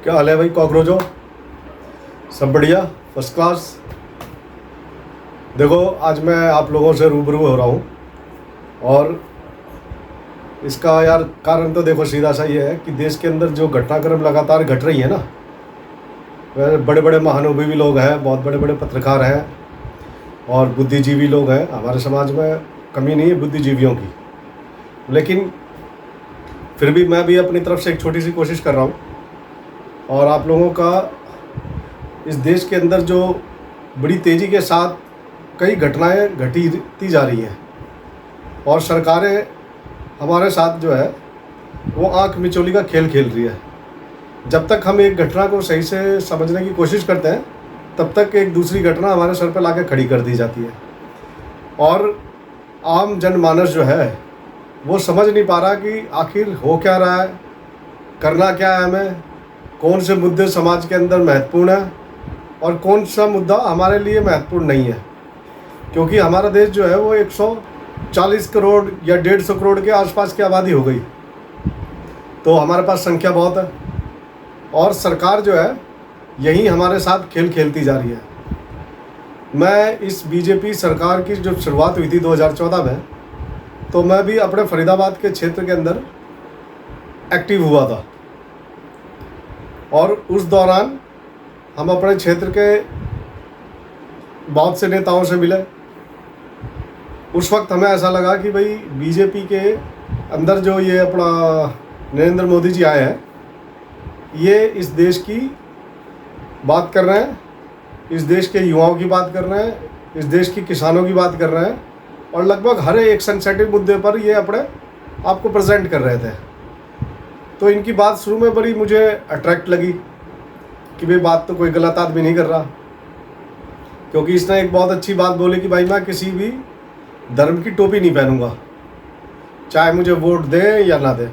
क्या हाल है भाई कॉकरोचो? सब बढ़िया, फर्स्ट क्लास। देखो, आज मैं आप लोगों से रूबरू हो रहा हूँ और इसका यार कारण तो देखो सीधा सा ये है कि देश के अंदर जो घटनाक्रम लगातार घट रही है ना, वह बड़े बड़े महानुभवी लोग हैं, बहुत बड़े बड़े पत्रकार हैं और बुद्धिजीवी लोग हैं। हमारे समाज में कमी नहीं है बुद्धिजीवियों की, लेकिन फिर भी मैं भी अपनी तरफ से एक छोटी सी कोशिश कर रहा हूँ और आप लोगों का इस देश के अंदर जो बड़ी तेज़ी के साथ कई घटनाएं घटती जा रही हैं और सरकारें हमारे साथ जो है वो आंख मिचौली का खेल खेल रही है। जब तक हम एक घटना को सही से समझने की कोशिश करते हैं तब तक एक दूसरी घटना हमारे सर पर लाकर खड़ी कर दी जाती है और आम जनमानस जो है वो समझ नहीं पा रहा कि आखिर हो क्या रहा है, करना क्या है हमें, कौन से मुद्दे समाज के अंदर महत्वपूर्ण है और कौन सा मुद्दा हमारे लिए महत्वपूर्ण नहीं है। क्योंकि हमारा देश जो है वो 140 करोड़ या 150 करोड़ के आसपास की आबादी हो गई, तो हमारे पास संख्या बहुत है और सरकार जो है यही हमारे साथ खेल खेलती जा रही है। मैं इस बीजेपी सरकार की जो शुरुआत हुई थी 2014 में, तो मैं भी अपने फरीदाबाद के क्षेत्र के अंदर एक्टिव हुआ था और उस दौरान हम अपने क्षेत्र के बहुत से नेताओं से मिले। उस वक्त हमें ऐसा लगा कि भाई बीजेपी के अंदर जो ये अपना नरेंद्र मोदी जी आए हैं, ये इस देश की बात कर रहे हैं, इस देश के युवाओं की बात कर रहे हैं, इस देश की किसानों की बात कर रहे हैं और लगभग हर एक सेंसिटिव मुद्दे पर ये अपने आप को प्रेजेंट कर रहे थे। तो इनकी बात शुरू में बड़ी मुझे अट्रैक्ट लगी कि भाई बात तो कोई गलत आदमी नहीं कर रहा, क्योंकि इसने एक बहुत अच्छी बात बोली कि भाई मैं किसी भी धर्म की टोपी नहीं पहनूंगा, चाहे मुझे वोट दें या ना दें।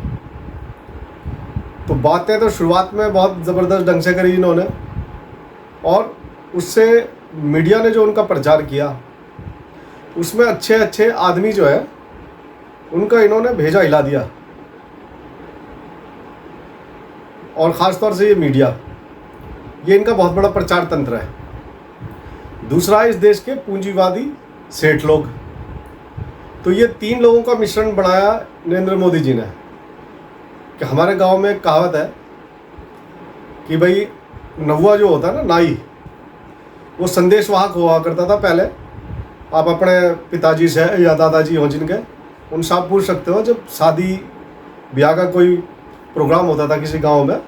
तो बातें तो शुरुआत में बहुत ज़बरदस्त ढंग से करी इन्होंने और उससे मीडिया ने जो उनका प्रचार किया उसमें अच्छे अच्छे आदमी जो है उनका इन्होंने भेजा हिला दिया और ख़ास तौर से ये मीडिया, ये इनका बहुत बड़ा प्रचार तंत्र है। दूसरा, इस देश के पूंजीवादी सेठ लोग, तो ये तीन लोगों का मिश्रण बनाया नरेंद्र मोदी जी ने। कि हमारे गांव में एक कहावत है कि भाई नौवा जो होता है ना, नाई, वो संदेशवाहक हुआ करता था पहले। आप अपने पिताजी से या दादाजी हो जिनके, उनसे आप पूछ सकते हो, जब शादी ब्याह का कोई प्रोग्राम होता था किसी गांव में,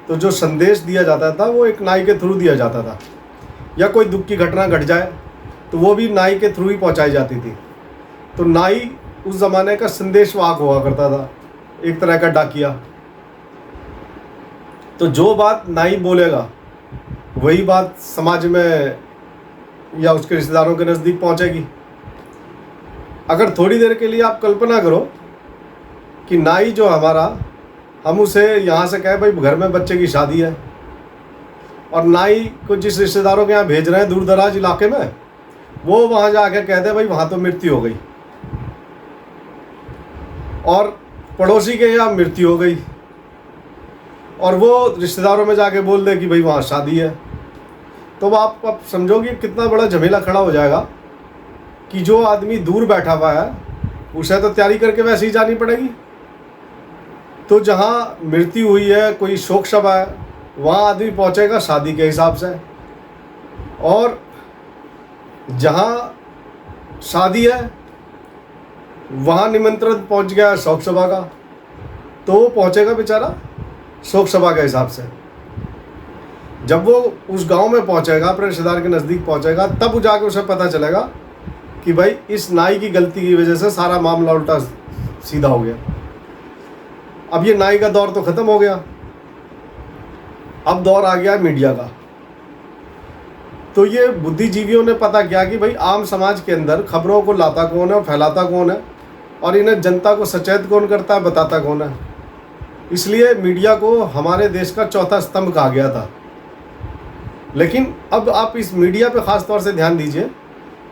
तो जो संदेश दिया जाता था वो एक नाई के थ्रू दिया जाता था, या कोई दुख की घटना घट जाए तो वो भी नाई के थ्रू ही पहुंचाई जाती थी। तो नाई उस ज़माने का संदेशवाहक हुआ करता था, एक तरह का डाकिया। तो जो बात नाई बोलेगा वही बात समाज में या उसके रिश्तेदारों के नज़दीक पहुंचेगी। अगर थोड़ी देर के लिए आप कल्पना करो कि नाई जो हमारा, हम उसे यहाँ से कहें भाई घर में बच्चे की शादी है और नाई को जिस रिश्तेदारों के यहाँ भेज रहे हैं दूर दराज इलाके में, वो वहाँ जाके कहते हैं भाई वहाँ तो मृत्यु हो गई, और पड़ोसी के यहाँ मृत्यु हो गई और वो रिश्तेदारों में जाके बोल दे कि भाई वहाँ शादी है। तो आप समझो कि कितना बड़ा झमेला खड़ा हो जाएगा कि जो आदमी दूर बैठा हुआ है उसे तो तैयारी करके वैसे ही जानी पड़ेगी। तो जहाँ मृत्यु हुई है, कोई शोक सभा है, वहाँ आदमी पहुँचेगा शादी के हिसाब से, और जहाँ शादी है वहाँ निमंत्रण पहुँच गया शोक सभा का, तो वो पहुँचेगा बेचारा शोक सभा के हिसाब से। जब वो उस गांव में पहुँचेगा, अपने रिश्तेदार के नज़दीक पहुँचेगा, तब जाके उसे पता चलेगा कि भाई इस नाई की गलती की वजह से सारा मामला उल्टा सीधा हो गया। अब ये नाई का दौर तो ख़त्म हो गया, अब दौर आ गया मीडिया का। तो ये बुद्धिजीवियों ने पता किया कि भाई आम समाज के अंदर खबरों को लाता कौन है और फैलाता कौन है, और इन्हें जनता को सचेत कौन करता है, बताता कौन है। इसलिए मीडिया को हमारे देश का चौथा स्तंभ कहा गया था। लेकिन अब आप इस मीडिया पे ख़ास तौर से ध्यान दीजिए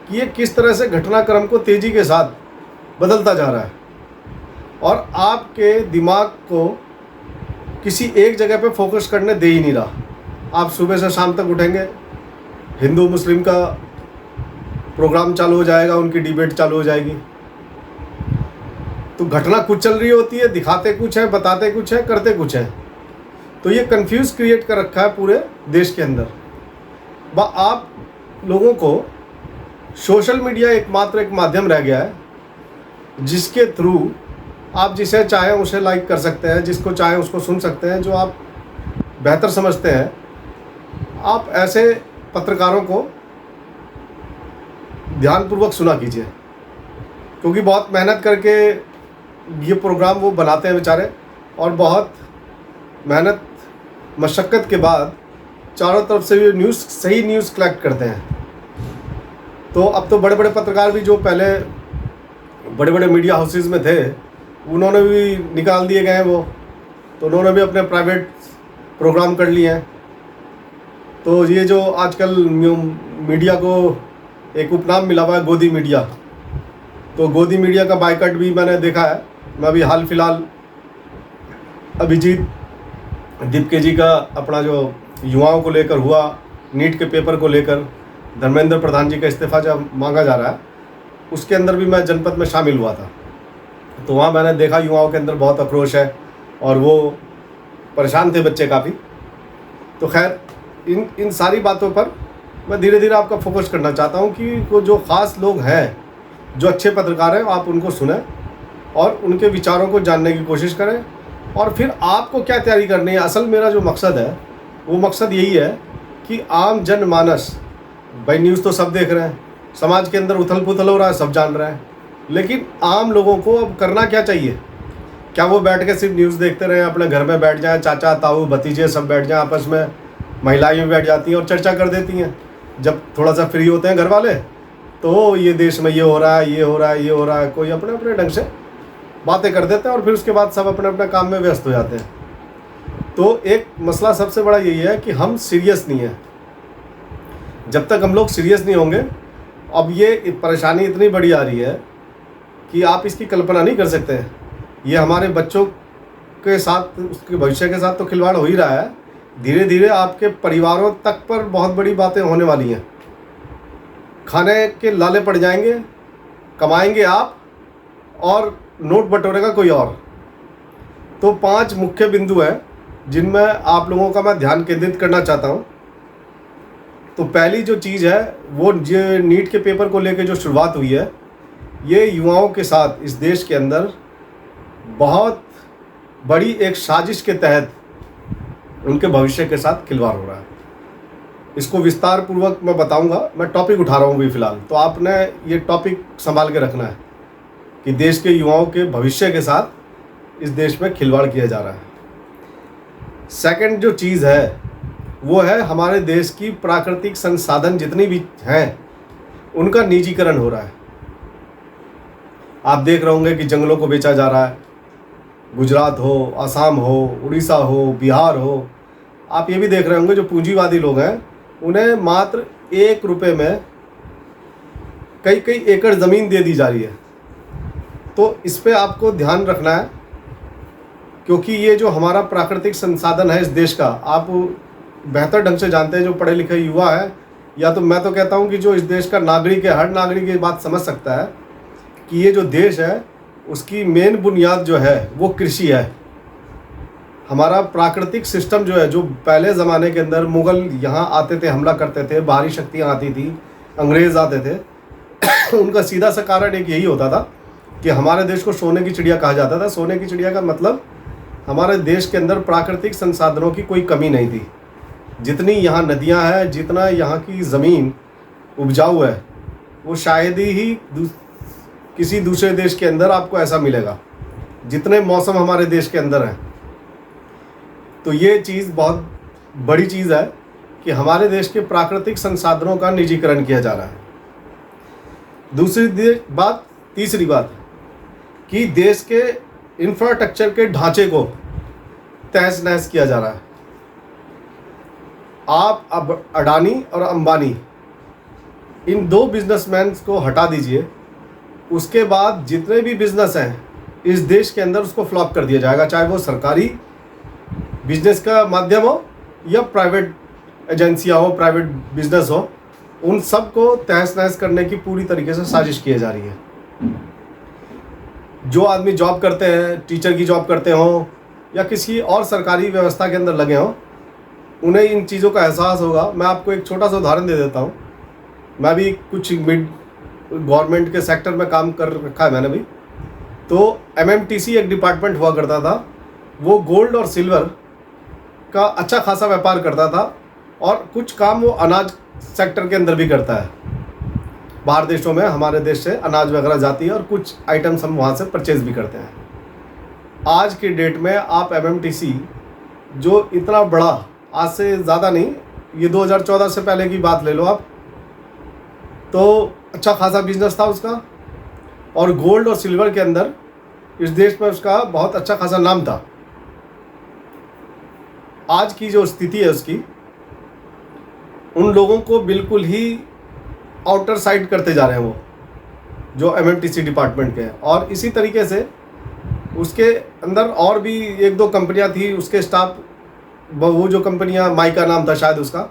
कि ये किस तरह से घटनाक्रम को तेज़ी के साथ बदलता जा रहा है और आपके दिमाग को किसी एक जगह पे फोकस करने दे ही नहीं रहा। आप सुबह से शाम तक उठेंगे, हिंदू मुस्लिम का प्रोग्राम चालू हो जाएगा, उनकी डिबेट चालू हो जाएगी। तो घटना कुछ चल रही होती है, दिखाते कुछ है, बताते कुछ है, करते कुछ है। तो ये कंफ्यूज क्रिएट कर रखा है पूरे देश के अंदर। आप लोगों को सोशल मीडिया एकमात्र एक माध्यम रह गया है जिसके थ्रू आप जिसे चाहें उसे लाइक कर सकते हैं, जिसको चाहें उसको सुन सकते हैं, जो आप बेहतर समझते हैं। आप ऐसे पत्रकारों को ध्यानपूर्वक सुना कीजिए, क्योंकि बहुत मेहनत करके ये प्रोग्राम वो बनाते हैं बेचारे, और बहुत मेहनत मशक्क़त के बाद चारों तरफ से ये न्यूज़, सही न्यूज़ कलेक्ट करते हैं। तो अब तो बड़े बड़े पत्रकार भी जो पहले बड़े बड़े मीडिया हाउसेस में थे, उन्होंने भी निकाल दिए गए हैं वो, तो उन्होंने भी अपने प्राइवेट प्रोग्राम कर लिए हैं। तो ये जो आजकल मीडिया को एक उपनाम मिला हुआ है गोदी मीडिया, तो गोदी मीडिया का बायकॉट भी मैंने देखा है। मैं अभी हाल फिलहाल अभिजीत दीपके जी का अपना जो युवाओं को लेकर हुआ, नीट के पेपर को लेकर धर्मेंद्र प्रधान जी का इस्तीफ़ा जब मांगा जा रहा है, उसके अंदर भी मैं जनपद में शामिल हुआ था। तो वहाँ मैंने देखा युवाओं के अंदर बहुत आक्रोश है और वो परेशान थे बच्चे काफ़ी। तो खैर इन सारी बातों पर मैं धीरे धीरे आपका फोकस करना चाहता हूँ कि वो जो ख़ास लोग हैं, जो अच्छे पत्रकार हैं, आप उनको सुनें और उनके विचारों को जानने की कोशिश करें। और फिर आपको क्या तैयारी करनी है, असल मेरा जो मकसद है वो मकसद यही है कि आम जनमानस, भाई न्यूज़ तो सब देख रहे हैं, समाज के अंदर उथल पुथल हो रहा है, सब जान रहे हैं, लेकिन आम लोगों को अब करना क्या चाहिए? क्या वो बैठ के सिर्फ न्यूज़ देखते रहें, अपने घर में बैठ जाएं, चाचा ताऊ भतीजे सब बैठ जाएं, आपस में महिलाएं भी बैठ जाती हैं और चर्चा कर देती हैं। जब थोड़ा सा फ्री होते हैं घर वाले, तो ये देश में ये हो रहा है, ये हो रहा है, ये हो रहा है, कोई अपने अपने ढंग से बातें कर देते हैं और फिर उसके बाद सब अपने अपने काम में व्यस्त हो जाते हैं। तो एक मसला सबसे बड़ा यही है कि हम सीरियस नहीं हैं। जब तक हम लोग सीरियस नहीं होंगे, अब ये परेशानी इतनी बड़ी आ रही है कि आप इसकी कल्पना नहीं कर सकते। ये हमारे बच्चों के साथ, उसके भविष्य के साथ तो खिलवाड़ हो ही रहा है, धीरे धीरे आपके परिवारों तक पर बहुत बड़ी बातें होने वाली हैं। खाने के लाले पड़ जाएंगे, कमाएंगे आप और नोट बटोरेगा कोई और। तो 5 मुख्य बिंदु हैं जिनमें आप लोगों का मैं ध्यान केंद्रित करना चाहता हूं। तो पहली जो चीज़ है वो ये नीट के पेपर को लेकर जो शुरुआत हुई है, ये युवाओं के साथ इस देश के अंदर बहुत बड़ी एक साजिश के तहत उनके भविष्य के साथ खिलवाड़ हो रहा है। इसको विस्तार पूर्वक मैं बताऊंगा, मैं टॉपिक उठा रहा हूँ अभी फ़िलहाल। तो आपने ये टॉपिक संभाल के रखना है कि देश के युवाओं के भविष्य के साथ इस देश में खिलवाड़ किया जा रहा है। सेकंड जो चीज़ है वो है हमारे देश की प्राकृतिक संसाधन जितनी भी हैं उनका निजीकरण हो रहा है। आप देख रहे होंगे कि जंगलों को बेचा जा रहा है, गुजरात हो, असम हो, उड़ीसा हो, बिहार हो। आप ये भी देख रहे होंगे जो पूंजीवादी लोग हैं उन्हें मात्र 1 रुपये में कई कई एकड़ ज़मीन दे दी जा रही है। तो इस पे आपको ध्यान रखना है, क्योंकि ये जो हमारा प्राकृतिक संसाधन है इस देश का, आप बेहतर ढंग से जानते हैं जो पढ़े लिखे युवा है, या तो मैं तो कहता हूँ कि जो इस देश का नागरिक है, हर नागरिक ये बात समझ सकता है कि ये जो देश है उसकी मेन बुनियाद जो है वो कृषि है। हमारा प्राकृतिक सिस्टम जो है, जो पहले ज़माने के अंदर मुग़ल यहाँ आते थे, हमला करते थे, बाहरी शक्तियाँ आती थी, अंग्रेज़ आते थे उनका सीधा सा कारण एक यही होता था कि हमारे देश को सोने की चिड़िया कहा जाता था। सोने की चिड़िया का मतलब हमारे देश के अंदर प्राकृतिक संसाधनों की कोई कमी नहीं थी। जितनी यहाँ नदियाँ हैं, जितना यहाँ की ज़मीन उपजाऊ है, वो शायद ही किसी दूसरे देश के अंदर आपको ऐसा मिलेगा, जितने मौसम हमारे देश के अंदर हैं। तो ये चीज़ बहुत बड़ी चीज़ है कि हमारे देश के प्राकृतिक संसाधनों का निजीकरण किया जा रहा है। तीसरी बात कि देश के इंफ्रास्ट्रक्चर के ढांचे को तहस नहस किया जा रहा है। आप अब अडानी और अंबानी, इन 2 बिजनेसमैन को हटा दीजिए, उसके बाद जितने भी बिजनेस हैं इस देश के अंदर उसको फ्लॉप कर दिया जाएगा, चाहे वो सरकारी बिजनेस का माध्यम हो या प्राइवेट एजेंसियाँ हो, प्राइवेट बिजनेस हो, उन सब को तहस नहस करने की पूरी तरीके से साजिश की जा रही है। जो आदमी जॉब करते हैं, टीचर की जॉब करते हों या किसी और सरकारी व्यवस्था के अंदर लगे हों, उन्हें इन चीज़ों का एहसास होगा। मैं आपको एक छोटा सा उदाहरण दे देता हूँ। मैं भी कुछ मिड गवर्नमेंट के सेक्टर में काम कर रखा है मैंने भी। तो एमएमटीसी एक डिपार्टमेंट हुआ करता था, वो गोल्ड और सिल्वर का अच्छा खासा व्यापार करता था और कुछ काम वो अनाज सेक्टर के अंदर भी करता है। बाहर देशों में हमारे देश से अनाज वगैरह जाती है और कुछ आइटम्स हम वहाँ से परचेज भी करते हैं। आज की डेट में आप एमएमटीसी जो इतना बड़ा, आज से ज़्यादा नहीं, ये 2014 से पहले की बात ले लो आप, तो अच्छा खासा बिजनेस था उसका और गोल्ड और सिल्वर के अंदर इस देश में उसका बहुत अच्छा खासा नाम था। आज की जो स्थिति है उसकी, उन लोगों को बिल्कुल ही आउटर साइड करते जा रहे हैं वो जो एमएमटीसी डिपार्टमेंट के हैं। और इसी तरीके से उसके अंदर और भी एक दो कंपनियां थी, उसके स्टाफ, वो जो कंपनियां, माइका नाम था शायद उसका,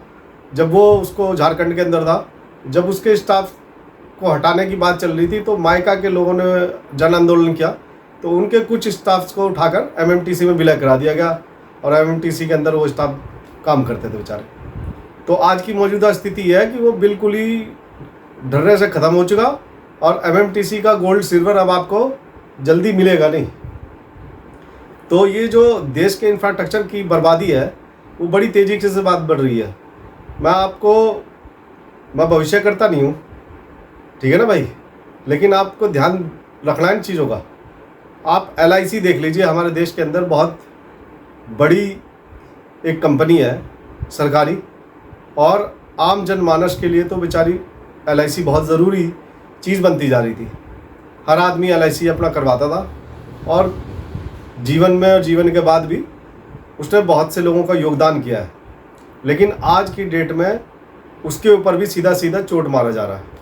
जब वो उसको झारखंड के अंदर था, जब उसके स्टाफ को हटाने की बात चल रही थी तो माइका के लोगों ने जन आंदोलन किया, तो उनके कुछ स्टाफ्स को उठाकर एमएमटीसी में विलय करा दिया गया और एमएमटीसी के अंदर वो स्टाफ काम करते थे बेचारे। तो आज की मौजूदा स्थिति यह है कि वो बिल्कुल ही ढर्रे से ख़त्म हो चुका और एमएमटीसी का गोल्ड सिल्वर अब आपको जल्दी मिलेगा नहीं। तो ये जो देश के इंफ्रास्ट्रक्चर की बर्बादी है वो बड़ी तेज़ी से बात बढ़ रही है। मैं भविष्य करता नहीं हूँ, ठीक है ना भाई, लेकिन आपको ध्यान रखना है इन चीज़ों का। आप LIC देख लीजिए, हमारे देश के अंदर बहुत बड़ी एक कंपनी है सरकारी, और आम जनमानस के लिए तो बेचारी LIC बहुत ज़रूरी चीज़ बनती जा रही थी। हर आदमी LIC अपना करवाता था और जीवन में और जीवन के बाद भी उसने बहुत से लोगों का योगदान किया है। लेकिन आज की डेट में उसके ऊपर भी सीधा सीधा चोट मारा जा रहा है।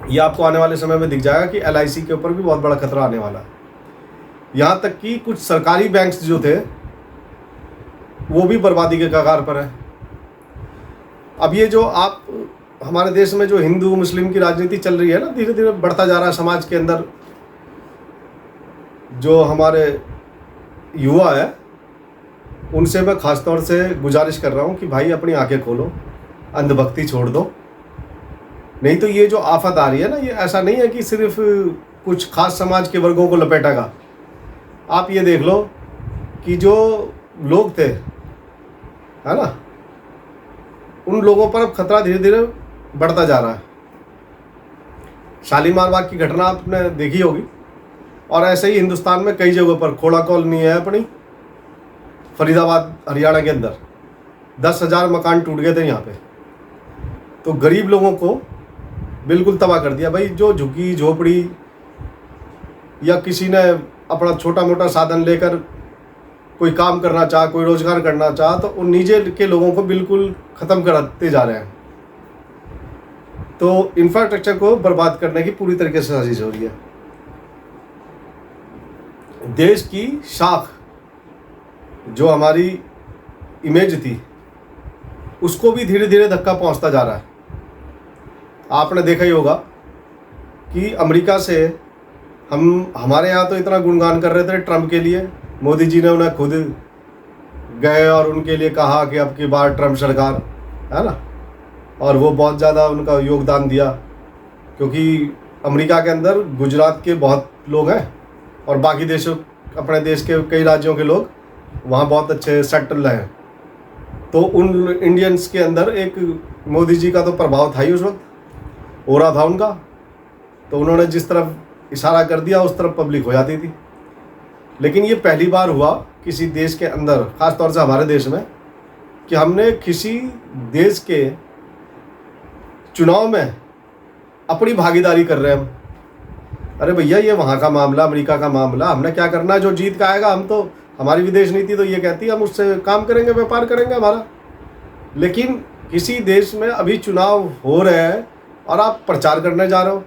ये आपको आने वाले समय में दिख जाएगा कि LIC के ऊपर भी बहुत बड़ा खतरा आने वाला है। यहाँ तक कि कुछ सरकारी बैंक्स जो थे वो भी बर्बादी के कगार पर है। अब ये जो आप हमारे देश में जो हिंदू मुस्लिम की राजनीति चल रही है ना, धीरे धीरे बढ़ता जा रहा है समाज के अंदर। जो हमारे युवा है उनसे मैं ख़ास तौर से गुजारिश कर रहा हूँ कि भाई अपनी आंखें खोलो, अंधभक्ति छोड़ दो। नहीं तो ये जो आफत आ रही है ना, ये ऐसा नहीं है कि सिर्फ कुछ खास समाज के वर्गों को लपेटेगा। आप ये देख लो कि जो लोग थे, है ना, उन लोगों पर अब खतरा धीरे धीरे बढ़ता जा रहा है। शालीमार बाग की घटना आपने देखी होगी, और ऐसे ही हिंदुस्तान में कई जगहों पर, खोड़ा कॉलोनी है अपनी फरीदाबाद हरियाणा के अंदर, 10,000 मकान टूट गए थे यहाँ पे। तो गरीब लोगों को बिल्कुल तबाह कर दिया भाई। जो झुग्गी झोपड़ी या किसी ने अपना छोटा मोटा साधन लेकर कोई काम करना चाहा, कोई रोजगार करना चाहा, तो उन नीचे के लोगों को बिल्कुल ख़त्म करते जा रहे हैं। तो इंफ्रास्ट्रक्चर को बर्बाद करने की पूरी तरीके से साजिश हो रही है। देश की शाख जो हमारी इमेज थी उसको भी धीरे धीरे धक्का पहुंचता जा रहा है। आपने देखा ही होगा कि अमेरिका से हमारे यहाँ तो इतना गुणगान कर रहे थे ट्रम्प के लिए, मोदी जी ने उन्हें खुद गए और उनके लिए कहा कि अब की बार ट्रम्प सरकार, है ना, और वो बहुत ज़्यादा उनका योगदान दिया, क्योंकि अमेरिका के अंदर गुजरात के बहुत लोग हैं और बाकी देशों, अपने देश के कई राज्यों के लोग वहाँ बहुत अच्छे सेटल हैं। तो उन इंडियंस के अंदर एक मोदी जी का तो प्रभाव था ही, उस वक्त हो रहा था उनका। तो उन्होंने जिस तरफ इशारा कर दिया उस तरफ पब्लिक हो जाती थी। लेकिन ये पहली बार हुआ किसी देश के अंदर, ख़ास तौर से हमारे देश में, कि हमने किसी देश के चुनाव में अपनी भागीदारी कर रहे हैं हम। अरे भैया, ये वहाँ का मामला, अमेरिका का मामला, हमने क्या करना है? जो जीत का आएगा, हम तो, हमारी विदेश नीति तो ये कहती है हम उससे काम करेंगे, व्यापार करेंगे हमारा। लेकिन किसी देश में अभी चुनाव हो रहे हैं और आप प्रचार करने जा रहे हो।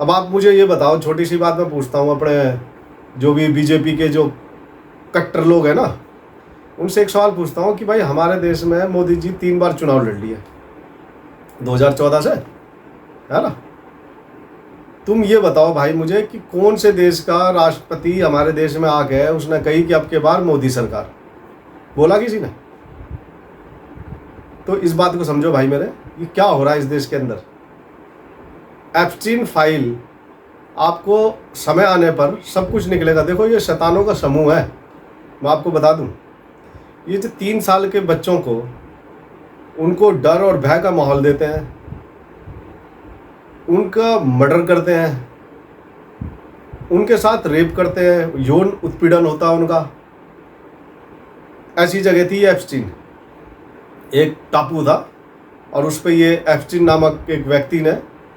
अब आप मुझे ये बताओ, छोटी सी बात मैं पूछता हूँ, अपने जो भी बीजेपी के जो कट्टर लोग हैं ना, उनसे एक सवाल पूछता हूँ कि भाई हमारे देश में मोदी जी 3 बार चुनाव लड़ लिए 2014 से, है ना। तुम ये बताओ भाई मुझे कि कौन से देश का राष्ट्रपति हमारे देश में आ गए उसने कही कि अब के बार मोदी सरकार, बोला किसी ने? तो इस बात को समझो भाई मेरे, ये क्या हो रहा है इस देश के अंदर। एप्स्टीन फाइल, आपको समय आने पर सब कुछ निकलेगा। देखो ये शैतानों का समूह है, मैं आपको बता दूं। ये जो 3 साल के बच्चों को, उनको डर और भय का माहौल देते हैं, उनका मर्डर करते हैं, उनके साथ रेप करते हैं, यौन उत्पीड़न होता है उनका। ऐसी जगह थी एप्स्टीन, एक टापू था और उस पर ये एप्स्टीन नामक एक व्यक्ति ने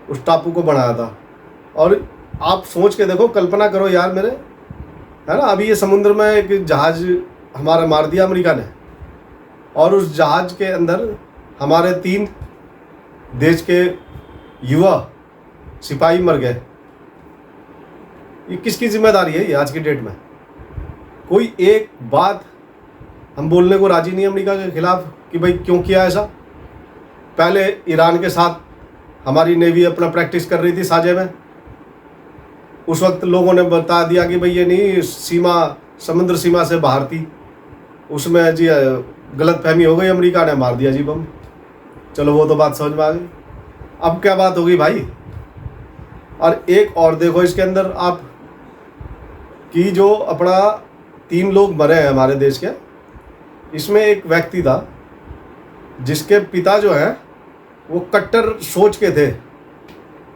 उस टापू को बनाया था। और आप सोच के देखो, कल्पना करो यार मेरे, है ना। अभी ये समुद्र में एक जहाज हमारा मार दिया अमेरिका ने, और उस जहाज के अंदर हमारे 3 देश के युवा सिपाही मर गए। ये किसकी जिम्मेदारी है ये आज की डेट में? कोई एक बात हम बोलने को राजी नहीं अमेरिका के खिलाफ कि भाई क्यों किया ऐसा। पहले ईरान के साथ हमारी नेवी अपना प्रैक्टिस कर रही थी साझे में, उस वक्त लोगों ने बता दिया कि भाई ये नहीं, सीमा समुद्र सीमा से बाहर थी, उसमें जी गलत फहमी हो गई, अमेरिका ने मार दिया जी बम। चलो वो तो बात समझ में आ गई। अब क्या बात होगी भाई। और एक और देखो इसके अंदर आप कि जो अपना 3 लोग मरे हैं हमारे देश के, इसमें एक व्यक्ति था जिसके पिता जो है वो कट्टर सोच के थे,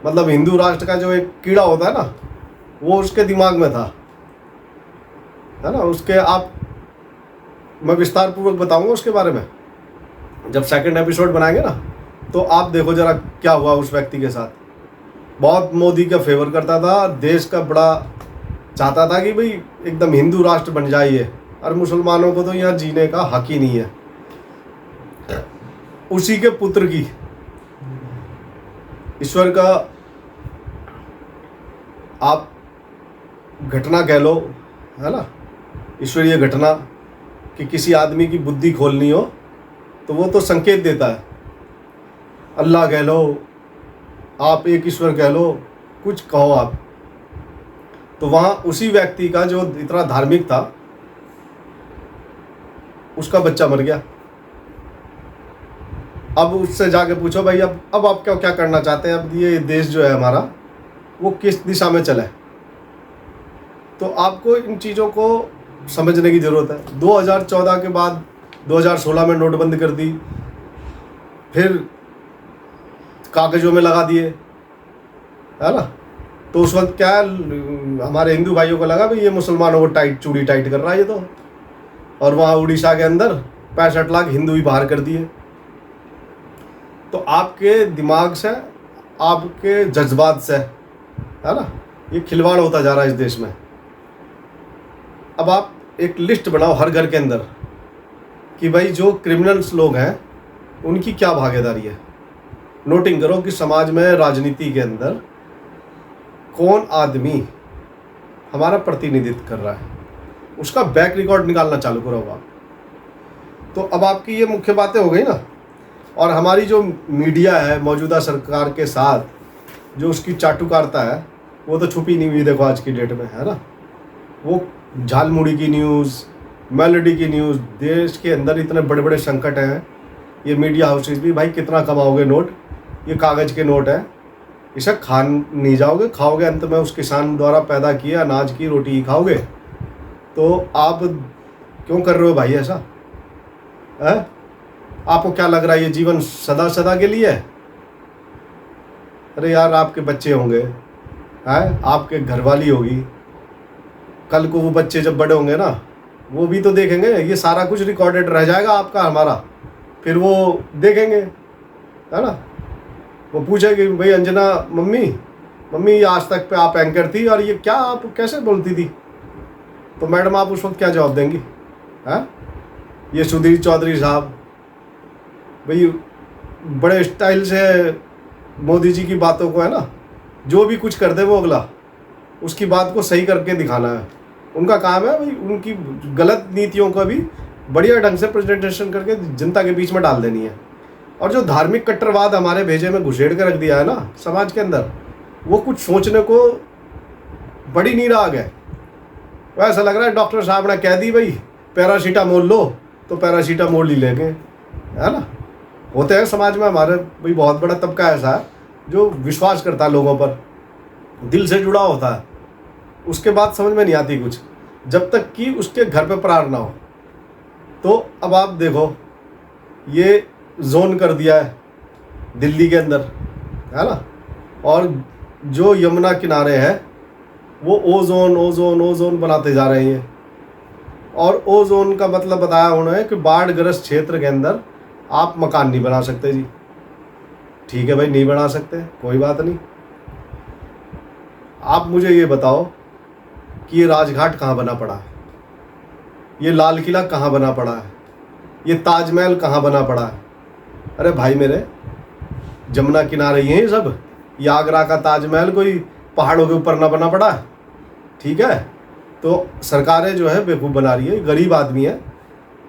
मतलब हिंदू राष्ट्र का जो एक कीड़ा होता है ना, वो उसके दिमाग में था, है ना। उसके आप, मैं विस्तार पूर्वक बताऊंगा उसके बारे में जब सेकंड एपिसोड बनाएंगे ना। तो आप देखो जरा क्या हुआ उस व्यक्ति के साथ। बहुत मोदी का फेवर करता था, देश का बड़ा चाहता था कि भाई एकदम हिंदू राष्ट्र बन जाइए, और मुसलमानों को तो यहाँ जीने का हक ही नहीं है। उसी के पुत्र की, ईश्वर का आप घटना कह लो, है ना, ईश्वरीय घटना कि किसी आदमी की बुद्धि खोलनी हो तो वो तो संकेत देता है। अल्लाह कह लो, आप एक ईश्वर कह लो, कुछ कहो आप, तो वहाँ उसी व्यक्ति का जो इतना धार्मिक था, उसका बच्चा मर गया। अब उससे जाके पूछो भाई अब आप क्या करना चाहते हैं, अब ये देश जो है हमारा वो किस दिशा में चले। तो आपको इन चीज़ों को समझने की ज़रूरत है। 2014 के बाद 2016 में नोटबंदी कर दी, फिर कागजों में लगा दिए, है ना। तो उस वक्त क्या हमारे हिंदू भाइयों को लगा भाई ये मुसलमानों को चूड़ी टाइट कर रहा है ये तो, और वहाँ उड़ीसा के अंदर 65 लाख हिंदू ही बाहर कर दिए। तो आपके दिमाग से, आपके जज्बात से, है ना, ये खिलवाड़ होता जा रहा है इस देश में। अब आप एक लिस्ट बनाओ हर घर के अंदर कि भाई जो क्रिमिनल्स लोग हैं उनकी क्या भागीदारी है। नोटिंग करो कि समाज में, राजनीति के अंदर कौन आदमी हमारा प्रतिनिधित्व कर रहा है, उसका बैक रिकॉर्ड निकालना चालू करो आप। तो अब आपकी ये मुख्य बातें हो गई ना। और हमारी जो मीडिया है मौजूदा सरकार के साथ जो उसकी चाटुकारिता है वो तो छुपी नहीं हुई। देखो आज की डेट में, है ना, वो झालमुड़ी की न्यूज़, मेलोडी की न्यूज़, देश के अंदर इतने बड़े बड़े संकट हैं, ये मीडिया हाउसेज भी भाई कितना कमाओगे नोट, ये कागज़ के नोट हैं, इसे खा नहीं जाओगे, खाओगे अंत में उस किसान द्वारा पैदा किए अनाज की रोटी ही खाओगे। तो आप क्यों कर रहे हो भाई ऐसा, है? आपको क्या लग रहा है ये जीवन सदा सदा के लिए है? अरे यार आपके बच्चे होंगे, हैं, आपके घरवाली होगी, कल को वो बच्चे जब बड़े होंगे ना वो भी तो देखेंगे, ये सारा कुछ रिकॉर्डेड रह जाएगा आपका हमारा, फिर वो देखेंगे, है ना। वो पूछेंगे भाई अंजना मम्मी ये आज तक पे आप एंकर थी और ये क्या आप कैसे बोलती थी, तो मैडम आप उस वक्त क्या जवाब देंगी? हैं, ये सुधीर चौधरी साहब भाई बड़े स्टाइल से मोदी जी की बातों को, है ना, जो भी कुछ कर दे वो अगला उसकी बात को सही करके दिखाना है, उनका काम है भाई। उनकी गलत नीतियों का भी बढ़िया ढंग से प्रेजेंटेशन करके जनता के बीच में डाल देनी है। और जो धार्मिक कट्टरवाद हमारे भेजे में घुसेड़ के रख दिया है ना समाज के अंदर, वो कुछ सोचने को बड़ी नीड आ गए। वो ऐसा लग रहा है डॉक्टर साहब ने कह दी भाई पैरासीटामोल लो तो पैरासीटामोल ही लेंगे, है ना। होते हैं समाज में हमारे भाई बहुत बड़ा तबका ऐसा है जो विश्वास करता है लोगों पर, दिल से जुड़ा होता है, उसके बाद समझ में नहीं आती कुछ जब तक कि उसके घर पे प्रहार ना हो। तो अब आप देखो ये जोन कर दिया है दिल्ली के अंदर, है ना, और जो यमुना किनारे है वो ओजोन ओजोन ओजोन बनाते जा रहे हैं। और ओजोन का मतलब बताया उन्होंने कि बाढ़ ग्रस्त क्षेत्र के अंदर आप मकान नहीं बना सकते जी। ठीक है भाई, नहीं बना सकते, कोई बात नहीं। आप मुझे ये बताओ कि ये राजघाट कहाँ बना पड़ा है, ये लाल किला कहाँ बना पड़ा है, ये ताजमहल कहाँ बना पड़ा है। अरे भाई मेरे, जमुना किनारे ये सब, ये आगरा का ताजमहल कोई पहाड़ों के ऊपर ना बना पड़ा है। ठीक है, तो सरकारें जो है बेवकूफ़ बना रही है, गरीब आदमी है।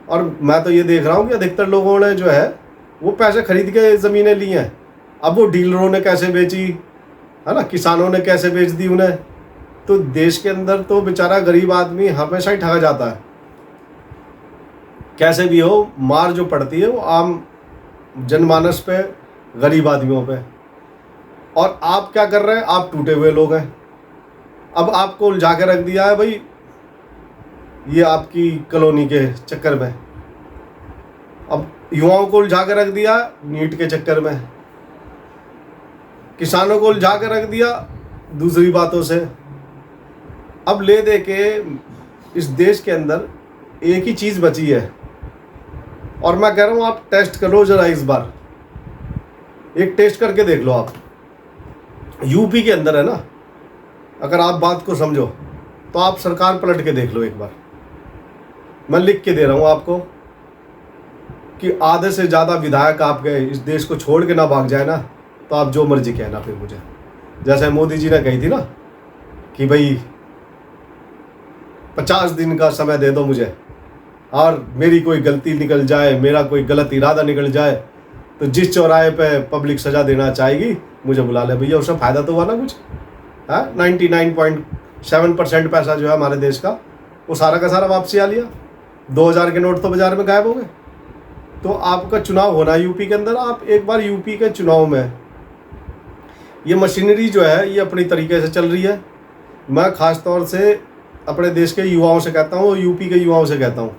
और मैं तो ये देख रहा हूँ कि अधिकतर लोगों ने जो है वो पैसे खरीद के ज़मीनें ली हैं। अब वो डीलरों ने कैसे बेची, है ना, किसानों ने कैसे बेच दी उन्हें। तो देश के अंदर तो बेचारा गरीब आदमी हमेशा ही ठगा जाता है। कैसे भी हो, मार जो पड़ती है वो आम जनमानस पे, गरीब आदमियों पे। और आप क्या कर रहे हैं, आप टूटे हुए लोग हैं। अब आपको उलझा के रख दिया है भाई ये आपकी कॉलोनी के चक्कर में, अब युवाओं को उलझा के रख दिया नीट के चक्कर में, किसानों को उलझा के रख दिया दूसरी बातों से। अब ले दे के इस देश के अंदर एक ही चीज़ बची है, और मैं कह रहा हूँ आप टेस्ट करो जरा, इस बार एक टेस्ट करके देख लो आप। यूपी के अंदर है ना, अगर आप बात को समझो तो आप सरकार पलट के देख लो एक बार। मैं लिख के दे रहा हूँ आपको कि आधे से ज़्यादा विधायक आपके इस देश को छोड़ के ना भाग जाए ना, तो आप जो मर्जी कहना फिर मुझे। जैसे मोदी जी ने कही थी ना कि भाई 50 दिन का समय दे दो मुझे, और मेरी कोई गलती निकल जाए, मेरा कोई गलत इरादा निकल जाए, तो जिस चौराहे पे पब्लिक सज़ा देना चाहेगी मुझे बुला ले। भैया उससे फ़ायदा तो हुआ ना कुछ, है। 99.7% पैसा जो है हमारे देश का, वो सारा का सारा वापसी आ लिया। 2000 के नोट तो बाजार में गायब हो गए। तो आपका चुनाव होना है यूपी के अंदर, आप एक बार यूपी के चुनाव में, ये मशीनरी जो है ये अपनी तरीके से चल रही है। मैं ख़ास तौर से अपने देश के युवाओं से कहता हूँ, यूपी के युवाओं से कहता हूँ,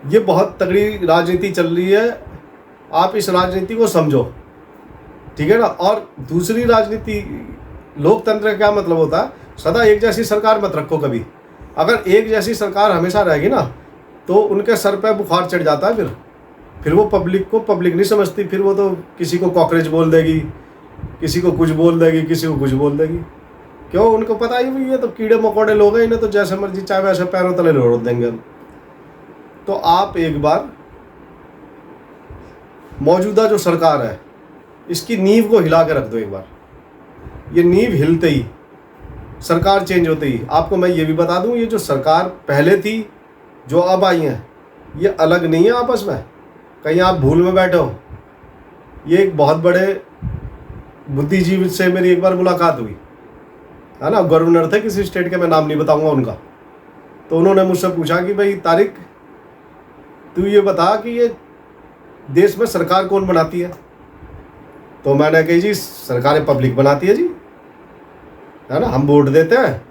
ये बहुत तगड़ी राजनीति चल रही है, आप इस राजनीति को समझो, ठीक है ना। और दूसरी राजनीति, लोकतंत्र का क्या मतलब होता है, सदा एक जैसी सरकार मत रखो कभी। अगर एक जैसी सरकार हमेशा रहेगी ना तो उनके सर पे बुखार चढ़ जाता है, फिर वो पब्लिक को पब्लिक नहीं समझती, फिर वो तो किसी को कॉकरोच बोल देगी, किसी को कुछ बोल देगी, किसी को कुछ बोल देगी। क्यों, उनको पता ही नहीं, ये तो कीड़े मकोड़े लोग हैं, इन्हें तो जैसे मर्जी चाहे वैसे पैरों तले रोड़ देंगे। तो आप एक बार मौजूदा जो सरकार है इसकी नींव को हिला के रख दो एक बार। ये नींव हिलते ही, सरकार चेंज होते ही, आपको मैं ये भी बता दूं, ये जो सरकार पहले थी जो अब आई हैं ये अलग नहीं है आपस में, कहीं आप भूल में बैठे हो। ये एक बहुत बड़े बुद्धिजीवी से मेरी एक बार मुलाकात हुई, है ना, गवर्नर थे किसी स्टेट के, मैं नाम नहीं बताऊंगा उनका। तो उन्होंने मुझसे पूछा कि भाई तारिक, तू ये बता कि ये देश में सरकार कौन बनाती है। तो मैंने कही जी सरकारें पब्लिक बनाती है जी, है ना, हम वोट देते हैं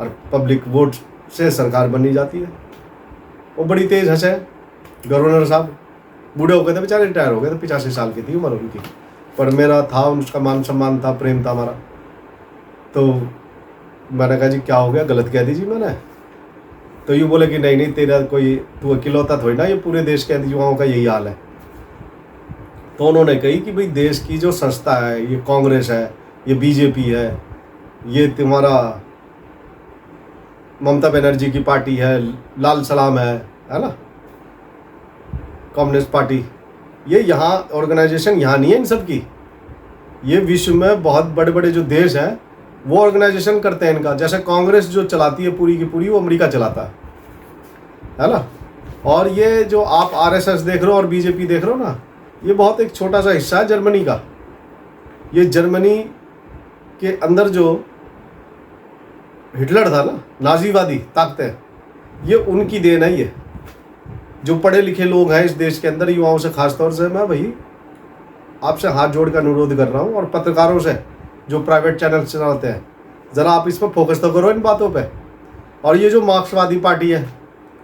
और पब्लिक वोट से सरकार बनी जाती है। वो बड़ी तेज़ हंसे गवर्नर साहब, बूढ़े हो गए थे बेचारे, रिटायर हो गए थे, 85 साल की थी उम्र उनकी, पर मेरा था उसका मान सम्मान था, प्रेम था हमारा। तो मैंने कहा जी क्या हो गया, गलत कह दी जी मैंने। तो यूँ बोले कि नहीं तेरा कोई, तू अकेलौता थोड़ी ना, ये पूरे देश के युवाओं का यही हाल है। तो उन्होंने कही कि भाई देश की जो संस्था है, ये कांग्रेस है, ये बीजेपी है, ये तुम्हारा ममता बनर्जी की पार्टी है, लाल सलाम है ना, कम्युनिस्ट पार्टी, ये यहाँ ऑर्गेनाइजेशन यहाँ नहीं है इन सब की। ये विश्व में बहुत बड़े बड़े जो देश हैं वो ऑर्गेनाइजेशन करते हैं इनका। जैसे कांग्रेस जो चलाती है पूरी की पूरी, वो अमेरिका चलाता है ना। और ये जो आप आरएसएस देख रहे हो और बीजेपी देख रहे हो ना, ये बहुत एक छोटा सा हिस्सा है जर्मनी का। ये जर्मनी के अंदर जो हिटलर था ना, नाजीवादी ताकतें, ये उनकी देन है। ये जो पढ़े लिखे लोग हैं इस देश के अंदर, युवाओं से खासतौर से मैं भाई आपसे हाथ जोड़ कर अनुरोध कर रहा हूँ, और पत्रकारों से जो प्राइवेट चैनल चलाते हैं, ज़रा आप इस पर फोकस तो करो इन बातों पे। और ये जो मार्क्सवादी पार्टी है,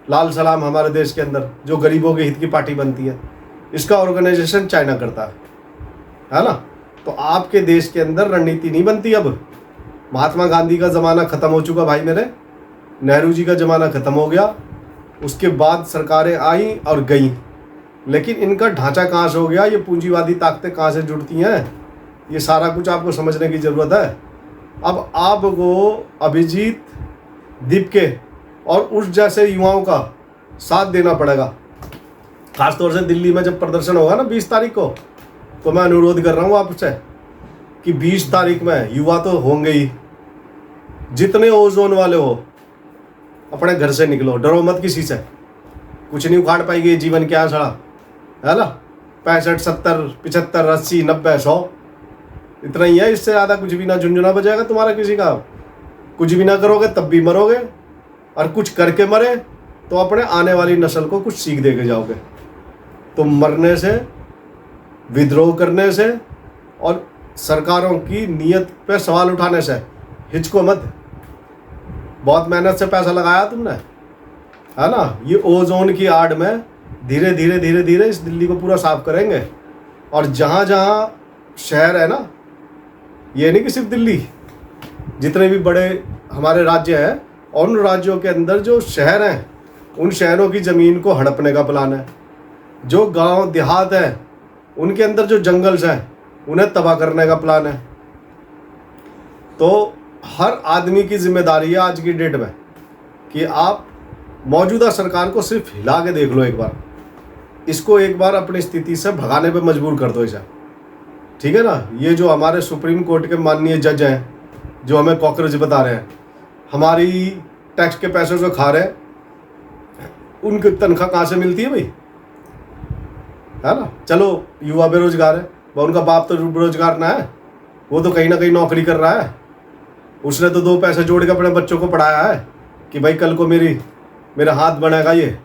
लाल सलाम हमारे देश के अंदर जो गरीबों के हित की पार्टी बनती है, इसका ऑर्गेनाइजेशन चाइना करता है ना। तो आपके देश के अंदर रणनीति नहीं बनती। अब महात्मा गांधी का ज़माना ख़त्म हो चुका भाई मेरे, नेहरू जी का ज़माना ख़त्म हो गया, उसके बाद सरकारें आई और गई, लेकिन इनका ढांचा कहाँ से हो गया, ये पूंजीवादी ताकतें कहाँ से जुड़ती हैं, ये सारा कुछ आपको समझने की ज़रूरत है। अब आपको अभिजीत दीपके और उस जैसे युवाओं का साथ देना पड़ेगा। खासतौर से दिल्ली में जब प्रदर्शन होगा ना 20 तारीख को, तो मैं अनुरोध कर रहा हूँ आपसे कि 20 तारीख में युवा तो होंगे ही, जितने ओजोन वाले हो अपने घर से निकलो, डरो मत किसी से, कुछ नहीं उखाड़ पाएगी जीवन क्या सड़ा, है ना। 65, 70, 75, 80, 90, 100 इतना ही है, इससे ज़्यादा कुछ भी ना झुंझुना बजाएगा तुम्हारा किसी का। कुछ भी ना करोगे तब भी मरोगे, और कुछ करके मरे तो अपने आने वाली नस्ल को कुछ सीख दे के जाओगे। तो मरने से, विद्रोह करने से और सरकारों की नीयत पे सवाल उठाने से हिचको मत। बहुत मेहनत से पैसा लगाया तुमने, है ना। ये ओजोन की आड़ में धीरे धीरे धीरे धीरे इस दिल्ली को पूरा साफ करेंगे। और जहाँ जहाँ शहर है ना, ये नहीं कि सिर्फ दिल्ली, जितने भी बड़े हमारे राज्य हैं और उन राज्यों के अंदर जो शहर हैं, उन शहरों की ज़मीन को हड़पने का प्लान है। जो गांव देहात हैं उनके अंदर जो जंगल्स हैं उन्हें तबाह करने का प्लान है। तो हर आदमी की जिम्मेदारी है आज की डेट में कि आप मौजूदा सरकार को सिर्फ हिला के देख लो एक बार, इसको एक बार अपनी स्थिति से भगाने पे मजबूर कर दो इसे, ठीक है ना। ये जो हमारे सुप्रीम कोर्ट के माननीय जज हैं जो हमें कॉकरोच बता रहे हैं, हमारी टैक्स के पैसों से खा रहे हैं, उनकी तनख्वाह कहाँ से मिलती है भाई, है ना। चलो युवा बेरोजगार है, उनका बाप तो बेरोजगार ना है, वो तो कहीं ना कहीं नौकरी कर रहा है, उसने तो 2 पैसे जोड़ के अपने बच्चों को पढ़ाया है कि भाई कल को मेरा हाथ बनेगा, ये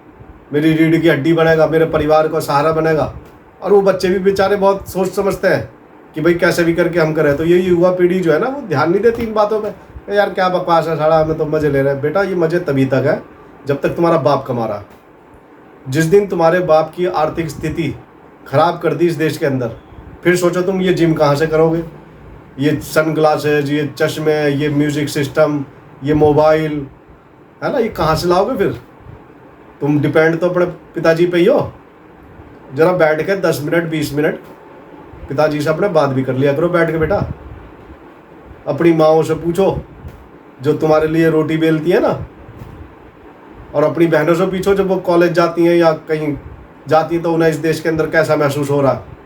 मेरी रीढ़ की हड्डी बनेगा, मेरे परिवार का सहारा बनेगा। और वो बच्चे भी बेचारे बहुत सोच समझते हैं कि भाई कैसे भी करके हम करें। तो ये युवा पीढ़ी जो है ना, वो ध्यान नहीं देती इन बातों पे। यार क्या बकवास है साड़ा, हमें तो मज़े ले रहे हैं। बेटा ये मज़े तभी तक है जब तक तुम्हारा बाप कमा रहा। जिस दिन तुम्हारे बाप की आर्थिक स्थिति खराब कर दी इस देश के अंदर, फिर सोचो तुम ये जिम कहाँ से करोगे, ये सन ग्लासेज, ये चश्मे, ये म्यूज़िक सिस्टम, ये मोबाइल, है ना, ये कहाँ से लाओगे फिर। तुम डिपेंड तो अपने पिताजी पे ही हो। जरा बैठ के 10 मिनट 20 मिनट पिताजी से अपने बात भी कर लिया करो बैठ के। बेटा अपनी माँओं से पूछो जो तुम्हारे लिए रोटी बेलती है ना, और अपनी बहनों से पूछो जब वो कॉलेज जाती हैं या कहीं जाती हैं तो उन्हें इस देश के अंदर कैसा महसूस हो रहा है।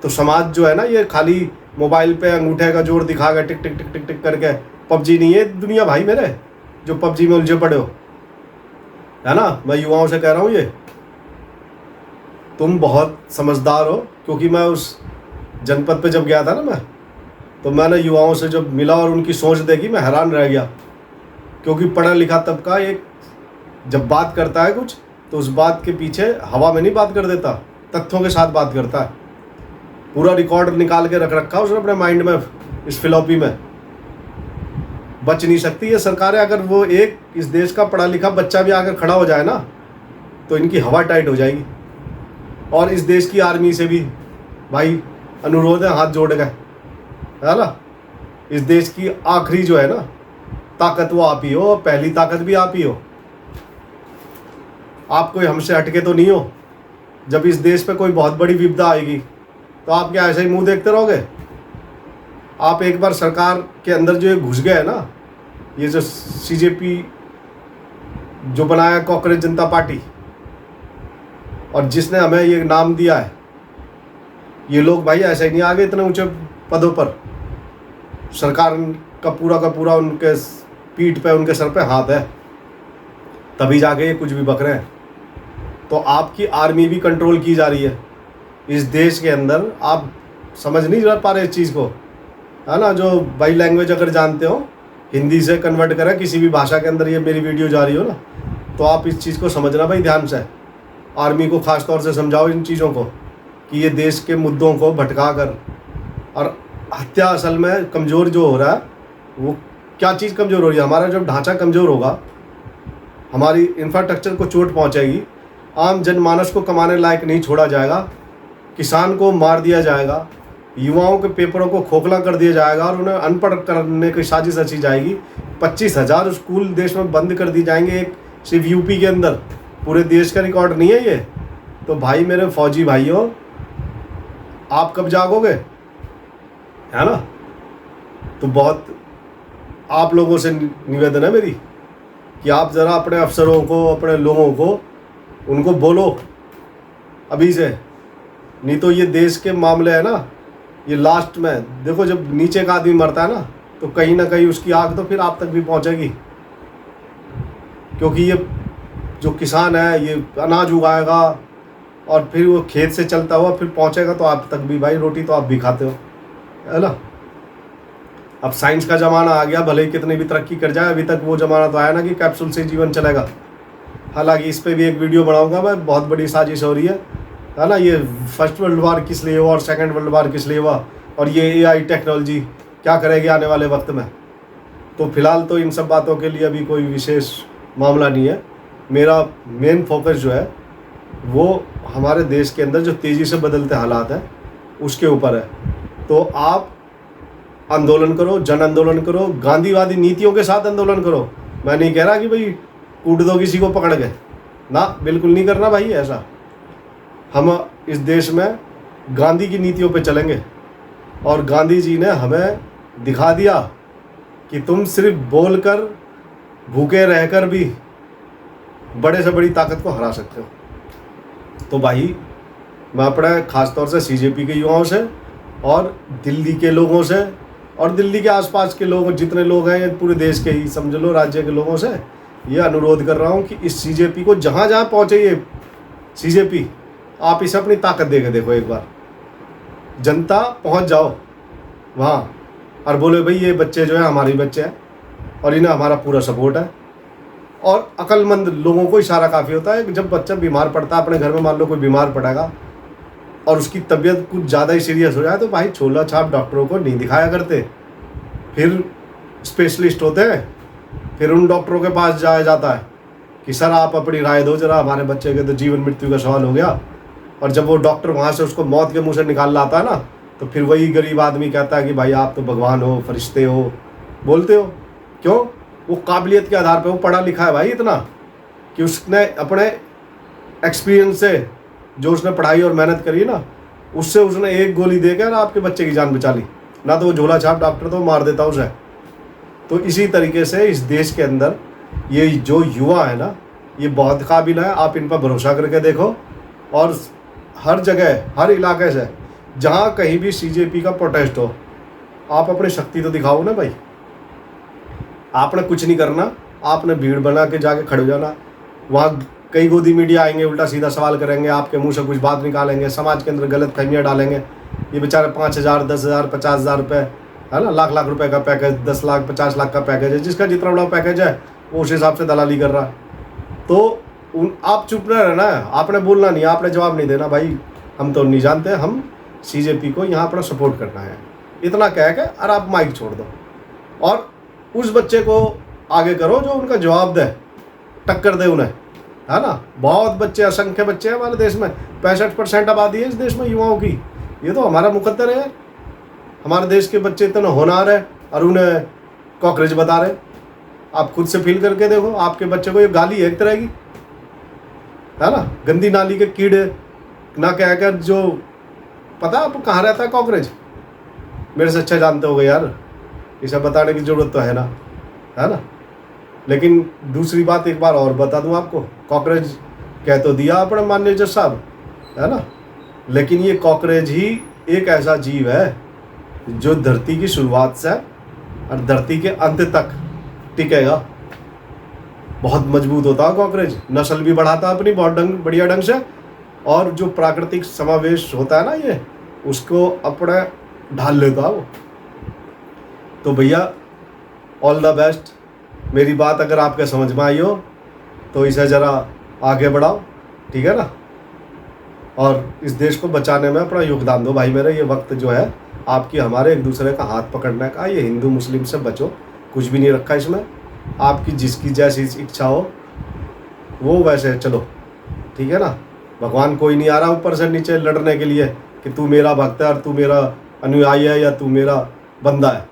तो समाज जो है ना, ये खाली मोबाइल पे अंगूठे का जोर दिखा के टिक टिक टिक टिक टिक करके, पबजी नहीं है दुनिया भाई मेरे जो पबजी में उलझे पड़े हो, है ना। मैं युवाओं से कह रहा हूँ, ये तुम बहुत समझदार हो, क्योंकि मैं उस जनपद पे जब गया था ना मैं, तो मैंने युवाओं से जब मिला और उनकी सोच देखी, मैं हैरान रह गया। क्योंकि पढ़ा लिखा तबका एक जब बात करता है कुछ, तो उस बात के पीछे हवा में नहीं बात कर देता, तथ्यों के साथ बात करता है। पूरा रिकॉर्ड निकाल के रख रखा उसने अपने माइंड में, इस फिलॉपी में। बच नहीं सकती ये सरकारें। अगर वो एक इस देश का पढ़ा लिखा बच्चा भी आकर खड़ा हो जाए ना, तो इनकी हवा टाइट हो जाएगी। और इस देश की आर्मी से भी भाई अनुरोध है, हाथ जोड़ गए, है ना। इस देश की आखिरी जो है ना ताकत, वो आप ही हो, पहली ताकत भी आप ही हो। आप कोई हमसे हटके तो नहीं हो। जब इस देश पे कोई बहुत बड़ी विपदा आएगी तो आप क्या ऐसे ही मुंह देखते रहोगे। आप एक बार सरकार के अंदर जो ये घुस गए ना, ये जो सीजेपी जो बनाया कॉकरोच जनता पार्टी, और जिसने हमें ये नाम दिया है, ये लोग भाई ऐसे ही नहीं आगे इतने ऊंचे पदों पर। सरकार का पूरा उनके पीठ पे, उनके सर पे हाथ है, तभी जाके ये कुछ भी बक रहे हैं। तो आपकी आर्मी भी कंट्रोल की जा रही है इस देश के अंदर। आप समझ नहीं पा रहे इस चीज़ को, है ना। जो बाई लैंग्वेज अगर जानते हो, हिंदी से कन्वर्ट करें किसी भी भाषा के अंदर ये मेरी वीडियो जा रही हो ना, तो आप इस चीज़ को समझना भाई ध्यान से। आर्मी को ख़ास तौर से समझाओ इन चीज़ों को कि ये देश के मुद्दों को भटका कर, और हत्या असल में कमज़ोर जो हो रहा है, वो क्या चीज़ कमज़ोर हो रही है? हमारा जब ढांचा कमज़ोर होगा, हमारी इंफ्रास्ट्रक्चर को चोट पहुंचेगी, आम जनमानस को कमाने लायक नहीं छोड़ा जाएगा, किसान को मार दिया जाएगा, युवाओं के पेपरों को खोखला कर दिया जाएगा और उन्हें अनपढ़ करने की साजिश रची जाएगी। 25,000 स्कूल देश में बंद कर दिए जाएंगे, एक सिर्फ यूपी के अंदर। पूरे देश का रिकॉर्ड नहीं है ये। तो भाई मेरे फौजी भाइयों, आप कब जागोगे, है ना। तो बहुत आप लोगों से निवेदन है मेरी कि आप ज़रा अपने अफसरों को, अपने लोगों को, उनको बोलो अभी से, नहीं तो ये देश के मामले है ना, ये लास्ट में देखो जब नीचे का आदमी मरता है ना, तो कहीं ना कहीं उसकी आग तो फिर आप तक भी पहुंचेगी। क्योंकि ये जो किसान है ये अनाज उगाएगा और फिर वो खेत से चलता हुआ फिर पहुंचेगा तो आप तक भी। भाई रोटी तो आप भी खाते हो, है ना। अब साइंस का ज़माना आ गया, भले ही कितनी भी तरक्की कर जाए, अभी तक वो ज़माना तो आया ना कि कैप्सूल से जीवन चलेगा। हालांकि इस पर भी एक वीडियो बनाऊंगा मैं, बहुत बड़ी साजिश हो रही है ना। ये फर्स्ट वर्ल्ड वार किस लिए हुआ और सेकंड वर्ल्ड वार किस लिए हुआ, और ये एआई टेक्नोलॉजी क्या करेगी आने वाले वक्त में। तो फिलहाल तो इन सब बातों के लिए अभी कोई विशेष मामला नहीं है। मेरा मेन फोकस जो है वो हमारे देश के अंदर जो तेज़ी से बदलते हालात हैं उसके ऊपर है। तो आप आंदोलन करो, जन आंदोलन करो, गांधीवादी नीतियों के साथ आंदोलन करो। मैं नहीं कह रहा कि भाई कूट दो किसी को पकड़ के, ना, बिल्कुल नहीं करना भाई ऐसा। हम इस देश में गांधी की नीतियों पे चलेंगे, और गांधी जी ने हमें दिखा दिया कि तुम सिर्फ बोलकर, भूखे रहकर भी बड़े से बड़ी ताकत को हरा सकते हो। तो भाई मैं अपने ख़ास तौर से सीजेपी के युवाओं से और दिल्ली के लोगों से और दिल्ली के आसपास के लोग, जितने लोग हैं, पूरे देश के ही समझ लो, राज्य के लोगों से ये अनुरोध कर रहा हूँ कि इस सीजेपी को जहाँ जहाँ पहुँचे ये सीजेपी, आप इसे अपनी ताकत दे के देखो एक बार। जनता पहुँच जाओ वहाँ और बोले भाई ये बच्चे जो है हमारे बच्चे हैं और इन्हें हमारा पूरा सपोर्ट है। और अक्लमंद लोगों को इशारा काफ़ी होता है कि जब बच्चा बीमार पड़ता है, अपने घर में मान लो कोई बीमार पड़ेगा और उसकी तबीयत कुछ ज़्यादा ही सीरियस हो जाए, तो भाई छोला छाप डॉक्टरों को नहीं दिखाया करते, फिर स्पेशलिस्ट होते हैं, फिर उन डॉक्टरों के पास जाया जाता है कि सर आप अपनी राय दो जरा, हमारे बच्चे के तो जीवन मृत्यु का सवाल हो गया। और जब वो डॉक्टर वहाँ से उसको मौत के मुँह से निकाल लाता है ना, तो फिर वही गरीब आदमी कहता है कि भाई आप तो भगवान हो, फरिश्ते हो, बोलते हो। क्यों? वो काबिलियत के आधार पे वो पढ़ा लिखा है भाई इतना कि उसने अपने एक्सपीरियंस से, जो उसने पढ़ाई और मेहनत करी ना, उससे उसने एक गोली देकर आपके बच्चे की जान बचा ली, ना तो वो झोला छाप डॉक्टर तो मार देता उसे। तो इसी तरीके से इस देश के अंदर ये जो युवा है ना, ये बहुत काबिल है। आप इन पर भरोसा करके देखो, और हर जगह, हर इलाके से जहाँ कहीं भी सीजेपी का प्रोटेस्ट हो, आप अपनी शक्ति तो दिखाओ ना भाई। आपने कुछ नहीं करना, आपने भीड़ बना के जाके खड़े हो जाना। वहाँ कई गोदी मीडिया आएंगे, उल्टा सीधा सवाल करेंगे, आपके मुंह से कुछ बात निकालेंगे, समाज के अंदर गलत फहमियाँ डालेंगे। ये बेचारे 5,000, 10,000, 50,000 रुपये, है ना, लाख लाख रुपए का पैकेज, 10 लाख, 50 लाख का पैकेज है, जिसका जितना बड़ा पैकेज है वो उस हिसाब से दलाली कर रहा है। तो आप चुप न रहना है, आपने बोलना नहीं, आपने जवाब नहीं देना। भाई हम तो नहीं जानते, हम सीजेपी को यहाँ अपना सपोर्ट करना है, इतना कह के और आप माइक छोड़ दो और उस बच्चे को आगे करो जो उनका जवाब दे, टक्कर दे उन्हें, है ना। बहुत बच्चे, असंख्य बच्चे हैं हमारे देश में, 65% आबादी है इस देश में युवाओं की। ये तो हमारा मुकद्दर है। हमारे देश के बच्चे इतने होनहार है और उन्हें कॉकरोच बता रहे। आप खुद से फील करके देखो, आपके बच्चे को ये गाली है एक तरह की, है ना, गंदी नाली के कीड़े ना कहकर। जो पता आपको कहाँ रहता है कॉकरोच? मेरे से अच्छा जानते होगे यार, इसे बताने की ज़रूरत तो है ना। लेकिन दूसरी बात एक बार और बता दूं आपको, कॉकरोच कह तो दिया अपने माननीय जज साहब, है ना, लेकिन ये कॉकरोच ही एक ऐसा जीव है जो धरती की शुरुआत से और धरती के अंत तक टिकेगा। बहुत मजबूत होता है कॉकरोच, नस्ल भी बढ़ाता है अपनी बहुत बढ़िया ढंग से, और जो प्राकृतिक समावेश होता है ना ये, उसको अपने ढाल लेता है वो। तो भैया ऑल द बेस्ट। मेरी बात अगर आपके समझ में आई हो तो इसे ज़रा आगे बढ़ाओ, ठीक है ना, और इस देश को बचाने में अपना योगदान दो भाई मेरे। ये वक्त जो है आपकी हमारे एक दूसरे का हाथ पकड़ने का, ये हिंदू मुस्लिम से बचो, कुछ भी नहीं रखा इसमें। आपकी जिसकी जैसी इच्छा हो वो वैसे चलो, ठीक है ना। भगवान कोई नहीं आ रहा ऊपर से नीचे लड़ने के लिए कि तू मेरा भक्त है और तू मेरा अनुयायी है या तू मेरा बंदा है,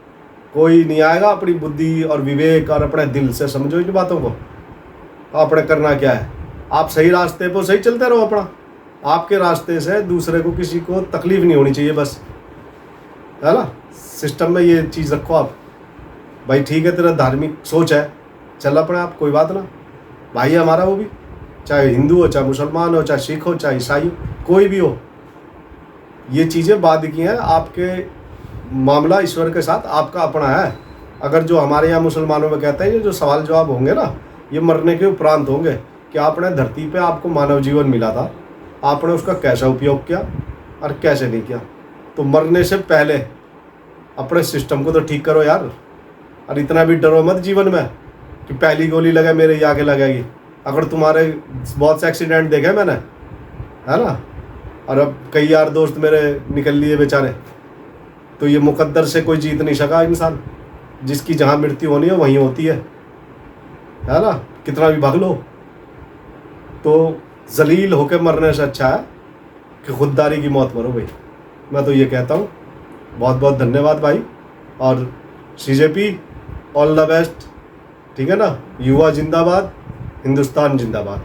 कोई नहीं आएगा। अपनी बुद्धि और विवेक और अपने दिल से समझो इन बातों को। आपने करना क्या है, आप सही रास्ते पर सही चलते रहो अपना, आपके रास्ते से दूसरे को किसी को तकलीफ नहीं होनी चाहिए बस, है ना। सिस्टम में ये चीज़ रखो आप भाई, ठीक है तेरा धार्मिक सोच है, चल अपने आप, कोई बात ना, भाई है हमारा वो भी, चाहे हिंदू हो, चाहे मुसलमान हो, चाहे सिख हो, चाहे ईसाई हो, कोई भी हो। ये चीज़ें बाद की हैं, आपके मामला ईश्वर के साथ आपका अपना है। अगर जो हमारे यहाँ मुसलमानों में कहते हैं ये जो सवाल जवाब होंगे ना, ये मरने के उपरांत होंगे कि आपने धरती पे आपको मानव जीवन मिला था, आपने उसका कैसा उपयोग किया और कैसे नहीं किया। तो मरने से पहले अपने सिस्टम को तो ठीक करो यार, और इतना भी डरो मत जीवन में कि पहली गोली लगे मेरे यहाँ के लगेगी। अगर तुम्हारे बहुत से एक्सीडेंट देखे मैंने, है ना, और अब कई यार दोस्त मेरे निकल लिए बेचारे। तो ये मुकद्दर से कोई जीत नहीं सका इंसान, जिसकी जहाँ मृत्यु होनी है वहीं होती है ना, कितना भी भाग लो। तो जलील होकर मरने से अच्छा है कि खुददारी की मौत मरो भाई, मैं तो ये कहता हूँ। बहुत बहुत धन्यवाद भाई, और CJP ऑल द बेस्ट, ठीक है ना। युवा जिंदाबाद, हिंदुस्तान जिंदाबाद।